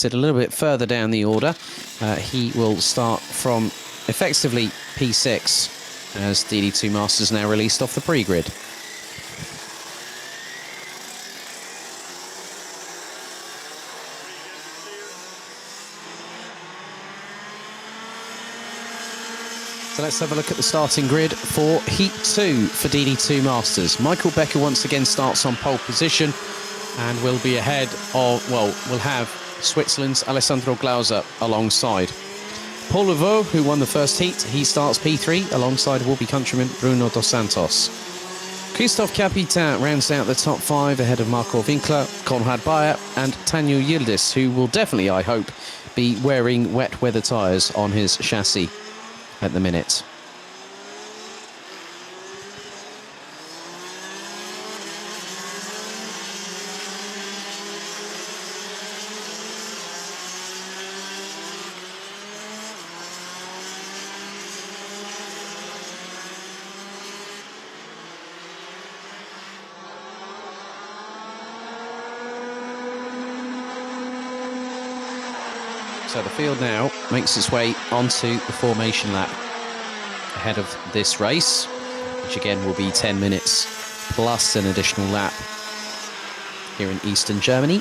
a little bit further down the order. He will start from effectively P6 as DD2 Masters now released off the pre-grid. So let's have a look at the starting grid for Heat 2 for DD2 Masters. Michael Becker once again starts on pole position and will be ahead of, well, we'll have Switzerland's Alessandro Glauser alongside. Paul Levaux, who won the first heat, he starts P3 alongside will-be countryman Bruno dos Santos. Christophe Capitan rounds out the top 5 ahead of Marco Winkler, Konrad Bayer and Tanju Yildiz, who will definitely, I hope, be wearing wet weather tyres on his chassis at the minute. So the field now makes its way onto the formation lap ahead of this race, which again will be 10 minutes plus an additional lap here in Eastern Germany.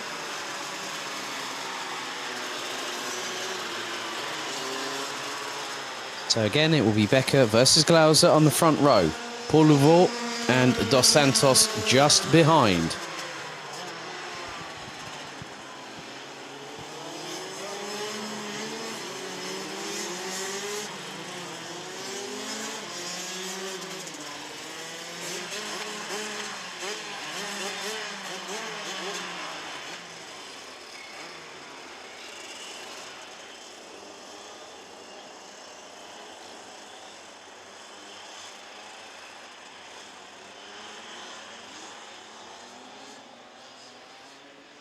So again, it will be Becker versus Glauser on the front row. Paul Levaux and Dos Santos just behind.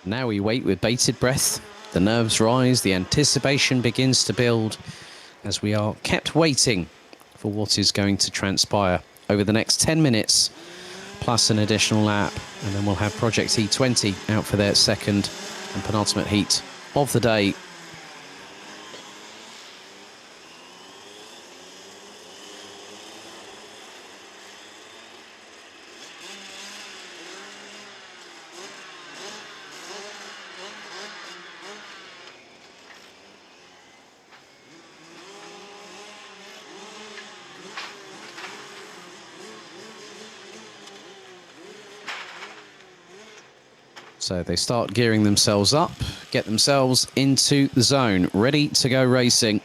Now we wait with bated breath. The nerves rise, the anticipation begins to build as we are kept waiting for what is going to transpire over the next 10 minutes, plus an additional lap. And then we'll have Project E20 out for their second and penultimate heat of the day. So they start gearing themselves up, get themselves into the zone, ready to go racing.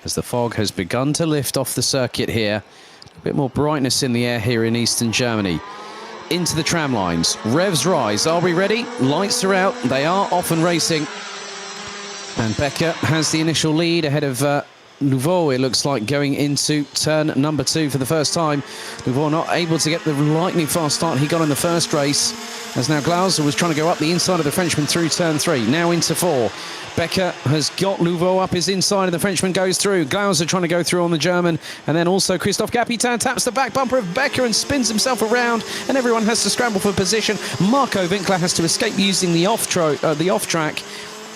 As the fog has begun to lift off the circuit here, a bit more brightness in the air here in Eastern Germany. Into the tram lines, revs rise. Are we ready? Lights are out. They are off and racing. And Becker has the initial lead ahead of Levaux, it looks like, going into turn number 2 for the first time. Levaux not able to get the lightning fast start he got in the first race, as now Glauser was trying to go up the inside of the Frenchman through turn 3, now into 4. Becker has got Levaux up his inside and the Frenchman goes through. Glauser trying to go through on the German, and then also Christophe Capitan taps the back bumper of Becker and spins himself around, and everyone has to scramble for position. Marco Winkler has to escape using the off track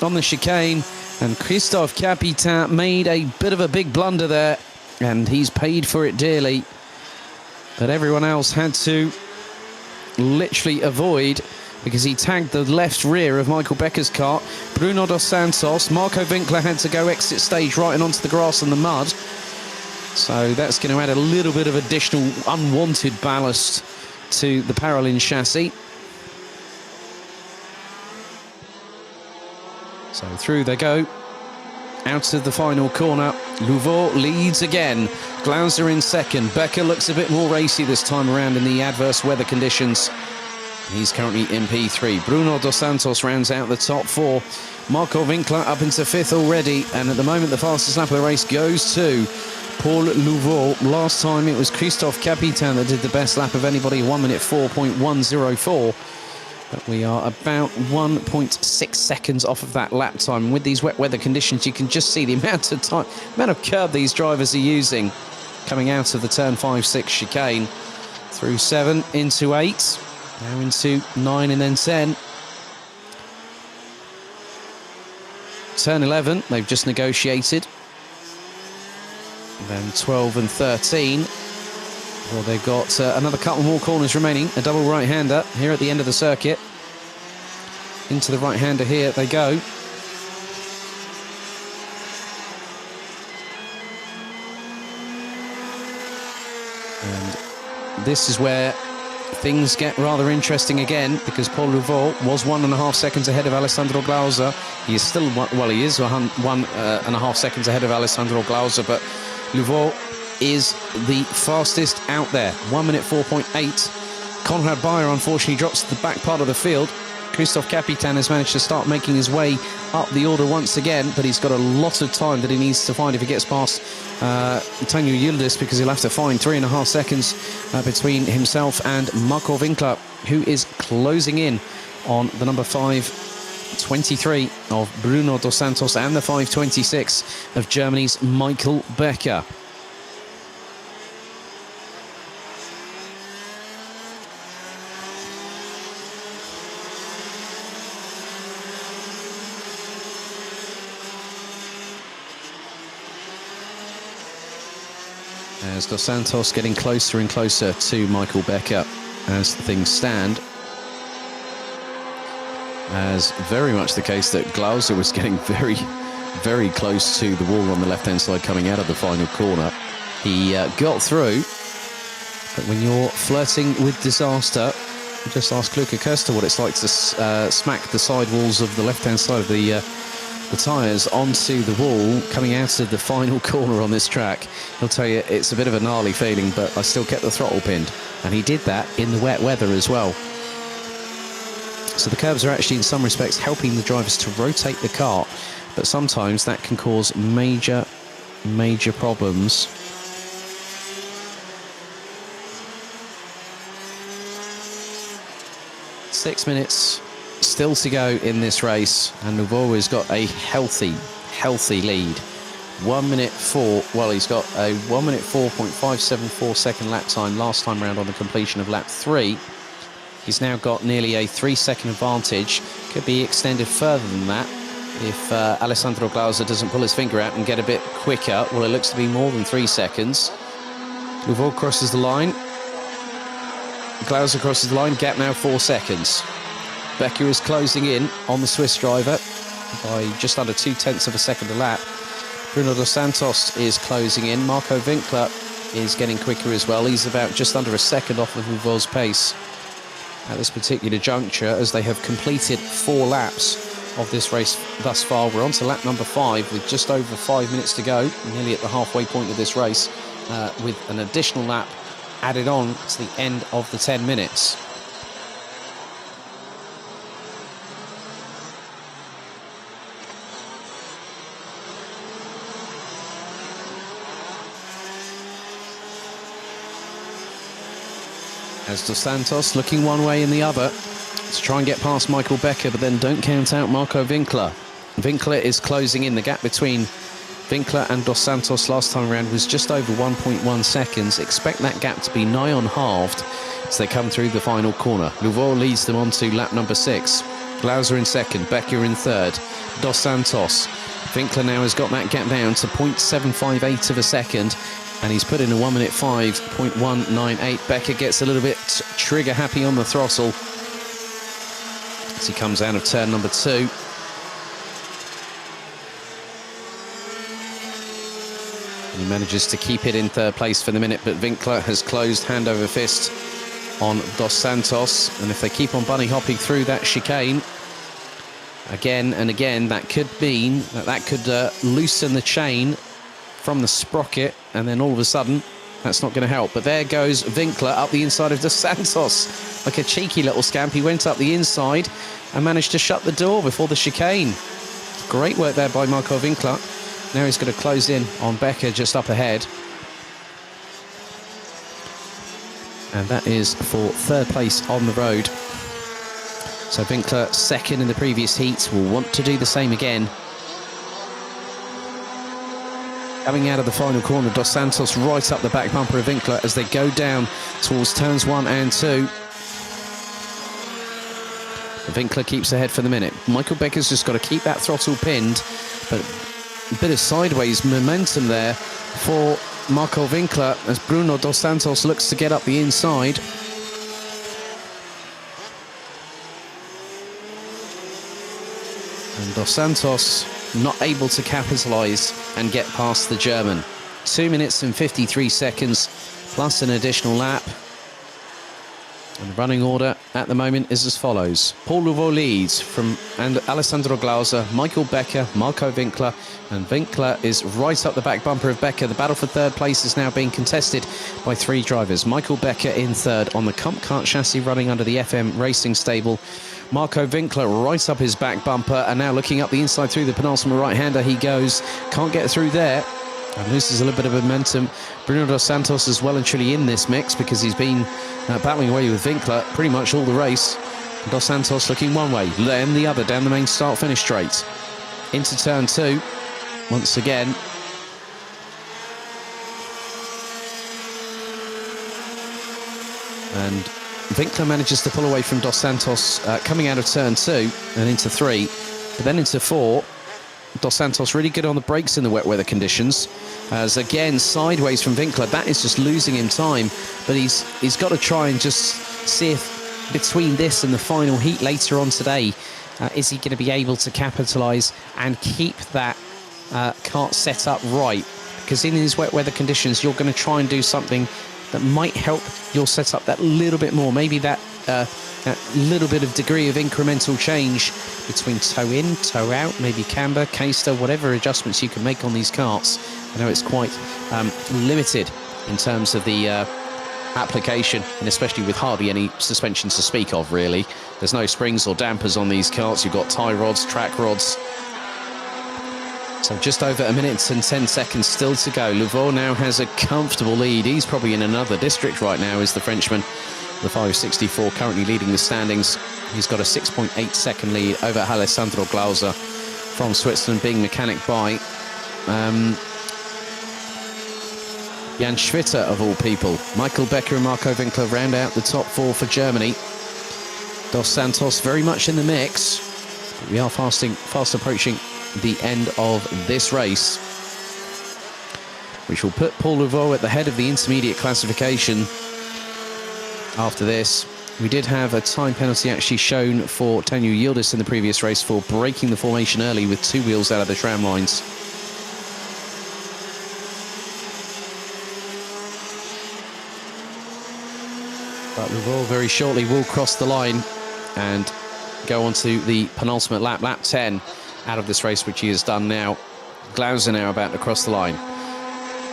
on the chicane. And Christophe Capitan made a bit of a big blunder there, and he's paid for it dearly. But everyone else had to literally avoid, because he tagged the left rear of Michael Becker's kart. Bruno dos Santos, Marco Winkler had to go exit stage right and onto the grass and the mud. So that's going to add a little bit of additional unwanted ballast to the Paralin chassis. So through they go, out of the final corner. Levaux leads again. Glauser in second. Becker looks a bit more racy this time around in the adverse weather conditions. He's currently in P3. Bruno dos Santos rounds out the top 4. Marco Winkler up into 5th already. And at the moment, the fastest lap of the race goes to Paul Levaux. Last time it was Christophe Capitan that did the best lap of anybody, 1 minute 4.104. But we are about 1.6 seconds off of that lap time. And with these wet weather conditions, you can just see the amount of curb these drivers are using coming out of the turn 5-6 chicane. Through 7, into 8, now into 9 and then 10. Turn 11, they've just negotiated. And then 12 and 13. Well, they've got another couple more corners remaining. A double right-hander here at the end of the circuit. Into the right-hander here they go. And this is where things get rather interesting again, because Paul Louveau was 1.5 seconds ahead of Alessandro Glauser. He is still, well, he is 1.5 seconds ahead of Alessandro Glauser, but Louveau is the fastest out there. 1 minute 4.8. Konrad Bayer unfortunately drops to the back part of the field. Christophe Capitan has managed to start making his way up the order once again, but he's got a lot of time that he needs to find if he gets past Antonio Yildiz, because he'll have to find 3.5 seconds between himself and Marco Winkler, who is closing in on the number 5.23 of Bruno Dos Santos and the 5.26 of Germany's Michael Becker. As Dos Santos getting closer and closer to Michael Becker as things stand. As very much the case that Glauser was getting very, very close to the wall on the left-hand side coming out of the final corner. He got through, but when you're flirting with disaster, just ask Luca Köster what it's like to smack the side walls of the left-hand side of the tyres onto the wall coming out of the final corner on this track. He'll tell you it's a bit of a gnarly feeling, but I still kept the throttle pinned. And he did that in the wet weather as well. So the curbs are actually in some respects helping the drivers to rotate the car, but sometimes that can cause major, major problems. Six minutes still to go in this race, and Louveau has got a healthy lead. 1 minute 4, well, he's got a 1 minute 4.574 second lap time last time round on the completion of lap 3. He's now got nearly a 3-second advantage. Could be extended further than that if Alessandro Glauser doesn't pull his finger out and get a bit quicker. Well, it looks to be more than 3 seconds. Louveau crosses the line. Glauser crosses the line, gap now 4 seconds. Becker is closing in on the Swiss driver by just under 0.2 of a second a lap. Bruno Dos Santos is closing in. Marco Winkler is getting quicker as well. He's about just under a second off of Louvo's pace at this particular juncture, as they have completed 4 laps of this race thus far. We're on to lap number 5 with just over 5 minutes to go, nearly at the halfway point of this race, with an additional lap added on to the end of the 10 minutes. As Dos Santos looking one way and the other to try and get past Michael Becker, but then don't count out Marco Winkler. Winkler is closing in. The gap between Winkler and Dos Santos last time around was just over 1.1 seconds. Expect that gap to be nigh on halved as they come through the final corner. Louveau leads them on to lap number 6. Glauser in second, Becker in third, Dos Santos. Winkler now has got that gap down to 0.758 of a second, and he's put in a 1 minute 5.198. Becker gets a little bit trigger happy on the throttle as he comes out of turn number 2. And he manages to keep it in third place for the minute, but Winkler has closed hand over fist on Dos Santos, and if they keep on bunny hopping through that chicane again and again, that could mean that could loosen the chain from the sprocket, and then all of a sudden that's not going to help. But there goes Winkler up the inside of Dos Santos like a cheeky little scamp. He went up the inside and managed to shut the door before the chicane. Great work there by Marco Winkler. Now he's going to close in on Becker just up ahead, and that is for third place on the road. So Winkler, second in the previous heat, will want to do the same again. Coming out of the final corner, Dos Santos right up the back bumper of Winkler as they go down towards turns 1 and 2. Winkler keeps ahead for the minute. Michael Becker's just got to keep that throttle pinned But a bit of sideways momentum there for Marco Winkler as Bruno Dos Santos looks to get up the inside. And Dos Santos not able to capitalise and get past the German. 2 minutes and 53 seconds plus an additional lap. And the running order at the moment is as follows. Paul Louveau leads and Alessandro Glauser, Michael Becker, Marco Winkler, and Winkler is right up the back bumper of Becker. The battle for third place is now being contested by 3 drivers. Michael Becker in third on the Comp Kart chassis running under the FM Racing stable. Marco Winkler right up his back bumper, and now looking up the inside through the penultimate right-hander he goes. Can't get through there. And loses a little bit of momentum. Bruno Dos Santos is well and truly in this mix because he's been battling away with Winkler pretty much all the race. Dos Santos looking one way, then the other down the main start-finish straight. Into turn 2, once again. And Winkler manages to pull away from Dos Santos coming out of turn 2 and into 3, but then into 4. Dos Santos really good on the brakes in the wet weather conditions. As again, sideways from Winkler, that is just losing him time. But he's got to try and just see if between this and the final heat later on today, is he going to be able to capitalise and keep that kart set up right? Because in these wet weather conditions, you're going to try and do something that might help your setup that little bit more. Maybe that little bit of degree of incremental change between toe in, toe out, maybe camber, caster, whatever adjustments you can make on these karts. I know it's quite limited in terms of the application, and especially with hardly any suspension to speak of, really. There's no springs or dampers on these karts. You've got tie rods, track rods. So just over 1 minute and 10 seconds still to go. Louveau now has a comfortable lead. He's probably in another district right now, is the Frenchman. The 564 currently leading the standings. He's got a 6.8 second lead over Alessandro Glauser from Switzerland, being mechanic by Jan Schwitter, of all people. Michael Becker and Marco Winkler round out the top 4 for Germany. Dos Santos very much in the mix. We are fast approaching the end of this race, which will put Paul Louveau at the head of the intermediate classification. After this, we did have a time penalty actually shown for Tanu Yildiz in the previous race for breaking the formation early with 2 wheels out of the tram lines. But Louveau very shortly will cross the line and go on to the penultimate lap, lap 10, out of this race, which he has done now. Glauser now about to cross the line.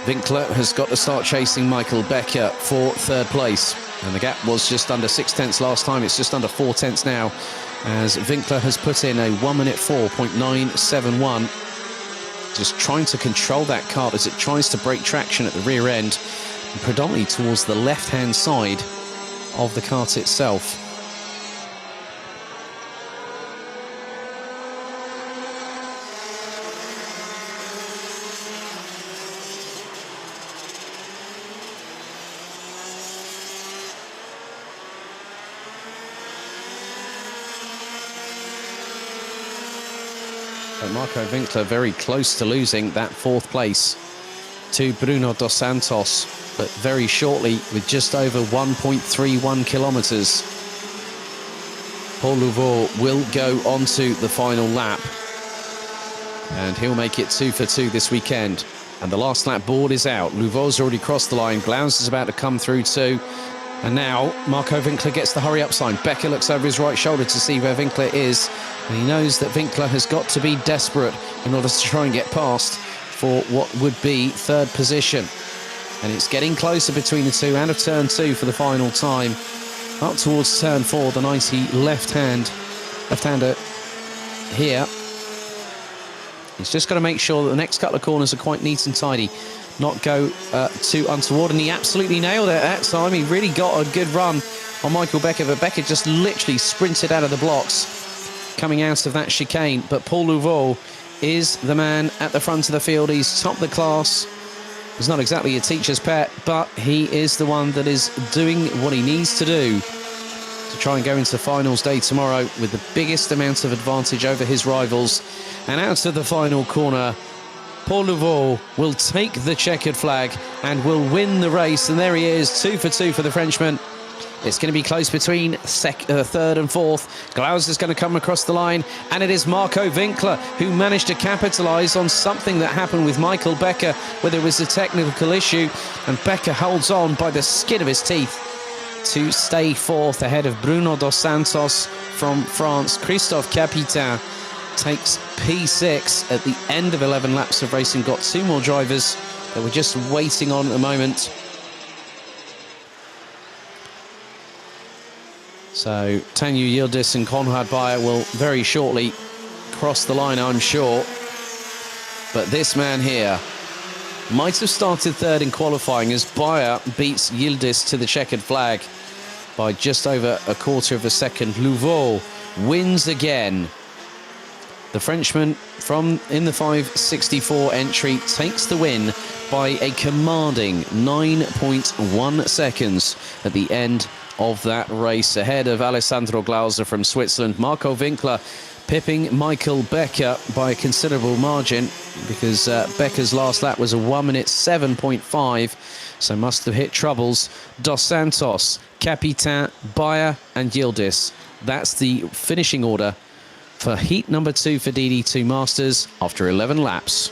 Winkler has got to start chasing Michael Becker for third place. And the gap was just under 6/10 last time. It's just under 4/10 now, as Winkler has put in a 1 minute 4.971. Just trying to control that kart as it tries to break traction at the rear end, and predominantly towards the left-hand side of the kart itself. But Marco Winkler very close to losing that 4th place to Bruno Dos Santos, but very shortly, with just over 1.31 kilometres, Paul Louveau will go onto the final lap, and he'll make it 2 for 2 this weekend. And the last lap board is out. Louveau's already crossed the line. Glauser is about to come through too. And now Marco Winkler gets the hurry up sign. Becker looks over his right shoulder to see where Winkler is, and he knows that Winkler has got to be desperate in order to try and get past for what would be 3rd position. And it's getting closer between the two, out of turn 2 for the final time. Up towards turn 4, the 90 left-hander here. He's just got to make sure that the next couple of corners are quite neat and tidy, not go too untoward, and he absolutely nailed it that time. He really got a good run on Michael Becker, but Becker just literally sprinted out of the blocks coming out of that chicane. But Paul Louveau is the man at the front of the field. He's top of the class. He's not exactly a teacher's pet, but he is the one that is doing what he needs to do to try and go into finals day tomorrow with the biggest amount of advantage over his rivals. And out of the final corner, Paul Louveau will take the checkered flag and will win the race. And there he is, 2 for 2 for the Frenchman. It's going to be close between third and fourth. Glauser's going to come across the line, and it is Marco Winkler who managed to capitalise on something that happened with Michael Becker, where there was a technical issue, and Becker holds on by the skin of his teeth to stay fourth ahead of Bruno Dos Santos from France. Christophe Capitain takes P6 at the end of 11 laps of racing. Got 2 more drivers that we're just waiting on at the moment. So Tanju Yildiz and Konrad Bayer will very shortly cross the line, I'm sure. But this man here might have started third in qualifying as Bayer beats Yildiz to the checkered flag by just over a quarter of a second. Louveau wins again. The Frenchman in the 564 entry takes the win by a commanding 9.1 seconds at the end of that race, ahead of Alessandro Glauser from Switzerland. Marco Winkler pipping Michael Becker by a considerable margin, because Becker's last lap was a 1 minute 7.5, so must have hit troubles. Dos Santos, Capitain, Bayer and Yildiz. That's the finishing order for heat number 2 for DD2 Masters after 11 laps.